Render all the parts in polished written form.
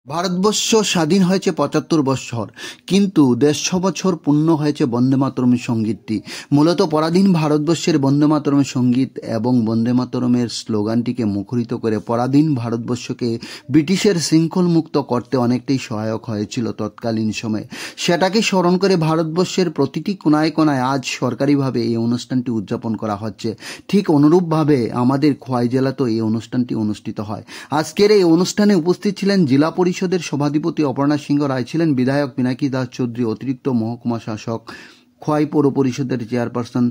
ভারতবর্ষ স্বাধীন হয়েছে ৭৫ বছর, কিন্তু ১৫০ বছর পূর্ণ হয়েছে বন্দে মাতরম সঙ্গীতটি। মূলত পরাধীন ভারতবর্ষের বন্দে মাতরম সঙ্গীত এবং বন্দে মাতরমের স্লোগানটিকে মুখরিত করে পরাধীন ভারতবর্ষকে ব্রিটিশের শৃঙ্খলমুক্ত করতে অনেকটাই সহায়ক হয়েছিল তৎকালীন সময়ে। সেটাকে স্মরণ করে ভারতবর্ষের প্রতিটি কোনায় কোনায় আজ সরকারিভাবে এই অনুষ্ঠানটি উদযাপন করা হচ্ছে। ঠিক অনুরূপভাবে আমাদের খোয়াই জেলাতেও এই অনুষ্ঠানটি অনুষ্ঠিত হয়। আজকের এই অনুষ্ঠানে উপস্থিত ছিলেন জেলা পরিষদের সভাধিপতি অপর্ণা সিংহ রায়, ছিলেন বিধায়ক পিনাকি দাস চৌধুরী, অতিরিক্ত মহকুমা শাসক, খোয়াই পৌর পরিষদের চেয়ারপারসন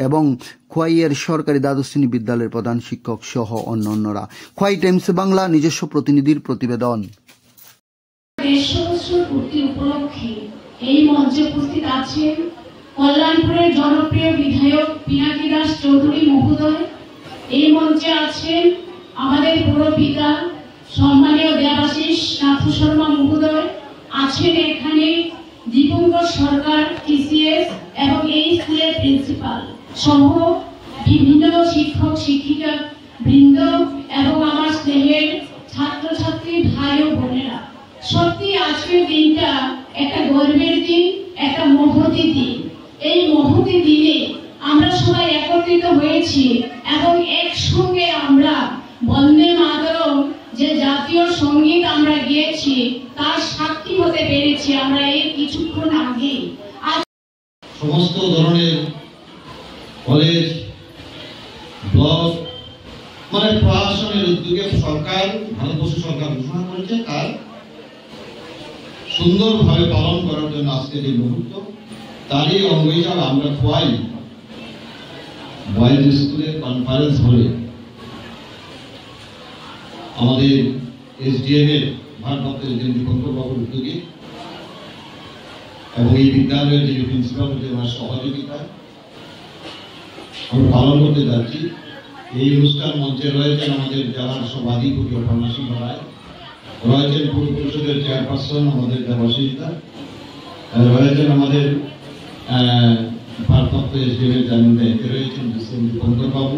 এবং খোয়াইয়ের সরকারি দ্বাদশ শ্রেণী বিদ্যালয়ের প্রধান শিক্ষক সহ অন্যান্যরা। খোয়াই টাইমস বাংলা নিজস্ব প্রতিনিধির প্রতিবেদন। উপলক্ষে এই মঞ্চে উপস্থিত আছেন কল্যাণপুরের জনপ্রিয় বিধায়ক পিনাকি দাস চৌধুরী মহোদয়। এই মঞ্চে আছেন আমাদের পুরপিতা সম্মানীয় দেবাশিস নাথ শর্মা মহোদয়। আছেন এখানে দীপঙ্কর সরকার টিসিএস এবং এই স্কুলের প্রিন্সিপাল সহ বিভিন্ন শিক্ষক শিক্ষিকা বৃন্দ এবং আমার স্নেহের ছাত্রছাত্রী ভাই ও বোনেরা। সত্যি আজকের দিনটা একটা গর্বের দিন, একটা মহতি দিন। এই মহতি দিনে আমরা সবাই একত্রিত হয়েছি এবং একসঙ্গে আমরা বন্দে মাতরম যে জাতীয় সঙ্গীত আমরা গেয়েছি তার সাক্ষী হতে পেরেছি আমরা এই কিছুক্ষণ আগে। সমস্ত ধরনের কলেজ, ব্লক মানে প্রশাসনের উদ্যোগে সরকার, ভারতবর্ষ সরকার ঘোষণা করেছে তার সুন্দরভাবে পালন করার জন্য আজকের এই মুহূর্ত। তারই অঙ্গ হিসাবে আমরা খোয়াই বয়েজ স্কুলের কনফারেন্স হলে আমাদের এসডিএম এর ভারপ্রাপ্ত দীপঙ্কর বাবুর উদ্যোগে এবং এই বিদ্যালয়ের যে প্রিন্সিপাল ওনার সহযোগিতায় আমরা পালন করতে যাচ্ছি। এই অনুষ্ঠান মঞ্চে রয়েছেন আমাদের জেলার সভাধিপতি অপর্ণা সিংহ রায়, রয়েছেন পৌর পরিষদের চেয়ারপারসন আমাদের দেবাশিস দা, রয়েছেন আমাদের ভারপ্রাপ্ত এসডিএম এর জামিন দায়িত্বে রয়েছেন দীপঙ্কর বাবু,